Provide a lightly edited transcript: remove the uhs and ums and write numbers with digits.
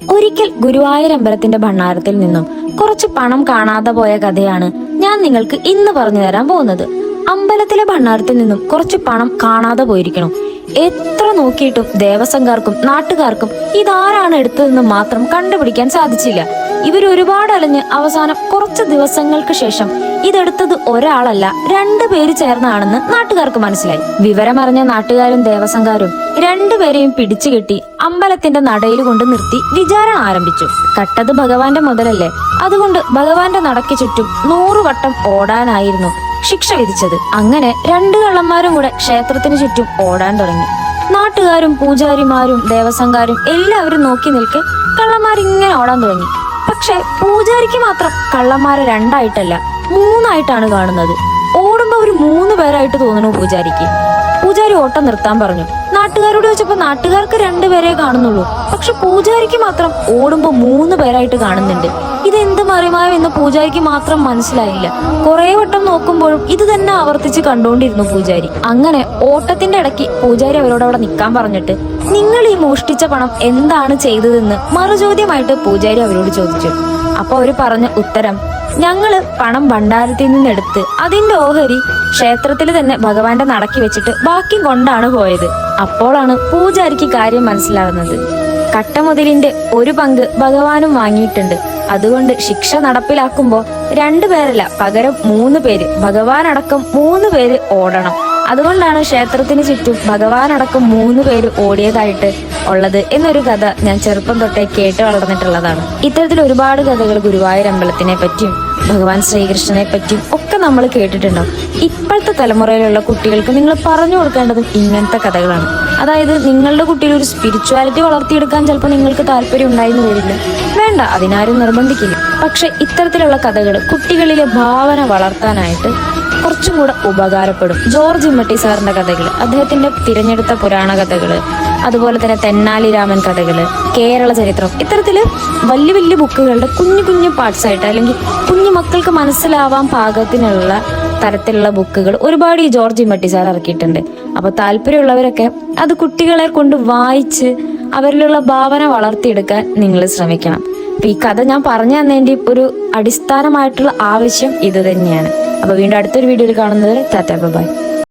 ഒരിക്കൽ ഗുരുവായൂർ അമ്പലത്തിന്റെ ഭണ്ഡാരത്തിൽ നിന്നും കുറച്ച് പണം കാണാതെ പോയ കഥയാണ് ഞാൻ നിങ്ങൾക്ക് ഇന്ന് പറഞ്ഞു തരാൻ പോകുന്നത്. അമ്പലത്തിലെ ഭണ്ഡാരത്തിൽ നിന്നും കുറച്ച് പണം കാണാതെ പോയിരിക്കണം. എത്ര നോക്കിയിട്ടും ദേവസ്വംകാർക്കും നാട്ടുകാർക്കും ഇതാരാണ് എടുത്തതെന്ന് മാത്രം കണ്ടുപിടിക്കാൻ സാധിച്ചില്ല. ഇവർ ഒരുപാട് അലഞ്ഞ് അവസാനം കുറച്ച് ദിവസങ്ങൾക്ക് ശേഷം ഇതെടുത്തത് ഒരാളല്ല, 2 പേര് ചേർന്നാണെന്ന് നാട്ടുകാർക്ക് മനസ്സിലായി. വിവരമറിഞ്ഞ നാട്ടുകാരും ദേവസ്വംകാരും 2 പേരെയും പിടിച്ചുകെട്ടി അമ്പലത്തിന്റെ നടയിൽ കൊണ്ട് നിർത്തി വിചാരണ ആരംഭിച്ചു. കട്ടത് ഭഗവാന്റെ മുതലല്ലേ, അതുകൊണ്ട് ഭഗവാന്റെ നടക്ക് ചുറ്റും 100 വട്ടം ഓടാനായിരുന്നു ശിക്ഷ വിധിച്ചത്. അങ്ങനെ 2 കള്ളന്മാരും കൂടെ ക്ഷേത്രത്തിന് ചുറ്റും ഓടാൻ തുടങ്ങി. നാട്ടുകാരും പൂജാരിമാരും ദേവസ്വംകാരും എല്ലാവരും നോക്കി നിൽക്കെ കള്ളന്മാരിങ്ങനെ ഓടാൻ തുടങ്ങി. പക്ഷെ പൂജാരിക്ക് മാത്രം കള്ളന്മാരെ 2 ആയിട്ടല്ല 3 ആയിട്ടാണ് കാണുന്നത്. ഓടുമ്പോ ഒരു 3 പേരായിട്ട് തോന്നുന്നു പൂജാരിക്ക്. പൂജാരി ഓട്ടം നിർത്താൻ പറഞ്ഞു. നാട്ടുകാരോട് ചോദിച്ചപ്പോ നാട്ടുകാർക്ക് 2 പേരെ കാണുന്നുള്ളൂ, പക്ഷെ പൂജാരിക്ക് മാത്രം ഓടുമ്പോ 3 പേരായിട്ട് കാണുന്നുണ്ട്. ഇതെന്ത് മറിമായോ എന്ന് പൂജാരിക്ക് മാത്രം മനസ്സിലായില്ല. കുറെ വട്ടം നോക്കുമ്പോഴും ഇത് തന്നെ ആവർത്തിച്ച് കണ്ടുകൊണ്ടിരുന്നു പൂജാരി. അങ്ങനെ ഓട്ടത്തിന്റെ ഇടയ്ക്ക് പൂജാരി അവരോട് അവിടെ നിൽക്കാൻ പറഞ്ഞിട്ട് നിങ്ങൾ ഈ മോഷ്ടിച്ച പണം എന്താണ് ചെയ്തതെന്ന് മറുചോദ്യമായിട്ട് പൂജാരി അവരോട് ചോദിച്ചു. അപ്പൊ അവര് പറഞ്ഞ ഉത്തരം, ഞങ്ങള് പണം ഭണ്ഡാരത്തിൽ നിന്നെടുത്ത് അതിന്റെ ഓഹരി ക്ഷേത്രത്തിൽ തന്നെ ഭഗവാന്റെ നടക്കി വെച്ചിട്ട് ബാക്കി കൊണ്ടാണ് പോയത്. അപ്പോഴാണ് പൂജാരിക്ക് കാര്യം മനസ്സിലാകുന്നത്. കട്ടമുതലിന്റെ ഒരു പങ്ക് ഭഗവാനും വാങ്ങിയിട്ടുണ്ട്. അതുകൊണ്ട് ശിക്ഷ നടപ്പിലാക്കുമ്പോ 2 പേരല്ല, പകരം 3 പേര്, ഭഗവാനടക്കം 3 പേര് ഓടണം. അതുകൊണ്ടാണ് ക്ഷേത്രത്തിന് ചുറ്റും ഭഗവാനടക്കം 3 പേര് ഓടിയതായിട്ട് ഉള്ളത് എന്നൊരു കഥ ഞാൻ ചെറുപ്പം തൊട്ടേ കേട്ട് വളർന്നിട്ടുള്ളതാണ്. ഇത്തരത്തിൽ ഒരുപാട് കഥകൾ ഗുരുവായൂർ അമ്പലത്തിനെ പറ്റിയും ഭഗവാൻ ശ്രീകൃഷ്ണനെ പറ്റിയും ഒക്കെ നമ്മൾ കേട്ടിട്ടുണ്ടാവും. ഇപ്പോഴത്തെ തലമുറയിലുള്ള കുട്ടികൾക്ക് നിങ്ങൾ പറഞ്ഞു കൊടുക്കേണ്ടതും ഇങ്ങനത്തെ കഥകളാണ്. അതായത് നിങ്ങളുടെ കുട്ടിയിൽ ഒരു സ്പിരിച്വാലിറ്റി വളർത്തിയെടുക്കാൻ ചിലപ്പോൾ നിങ്ങൾക്ക് താല്പര്യം ഉണ്ടായിരുന്നു വരില്ല, വേണ്ട, അതിനാരും നിർബന്ധിക്കില്ല. പക്ഷെ ഇത്തരത്തിലുള്ള കഥകൾ കുട്ടികളിലെ ഭാവന വളർത്താനായിട്ട് കുറച്ചും കൂടെ ഉപകാരപ്പെടും. ജോർജ് ഇമ്മട്ടി സാറിന്റെ കഥകൾ, അദ്ദേഹത്തിന്റെ തിരഞ്ഞെടുത്ത പുരാണ കഥകള്, അതുപോലെ തന്നെ തെന്നാലി രാമൻ കഥകള്, കേരള ചരിത്രം, ഇത്തരത്തില് വലിയ വലിയ ബുക്കുകളുടെ കുഞ്ഞു കുഞ്ഞു പാർട്സ് ആയിട്ട് അല്ലെങ്കിൽ കുഞ്ഞു മക്കൾക്ക് മനസ്സിലാവാൻ പാകത്തിനുള്ള തരത്തിലുള്ള ബുക്കുകൾ ഒരുപാട് ഈ ജോർജ് ഇമ്മട്ടി സാർ ഇറക്കിയിട്ടുണ്ട്. അപ്പൊ താല്പര്യമുള്ളവരൊക്കെ അത് കുട്ടികളെ കൊണ്ട് വായിച്ച് അവരിലുള്ള ഭാവന വളർത്തിയെടുക്കാൻ നിങ്ങൾ ശ്രമിക്കണം. അപ്പൊ ഈ കഥ ഞാൻ പറഞ്ഞു തന്നതിന്റെ ഒരു അടിസ്ഥാനമായിട്ടുള്ള ആവശ്യം ഇത് തന്നെയാണ്. അപ്പൊ വീണ്ടും അടുത്തൊരു വീഡിയോയിൽ കാണുന്നത് ടാറ്റാ ബൈ.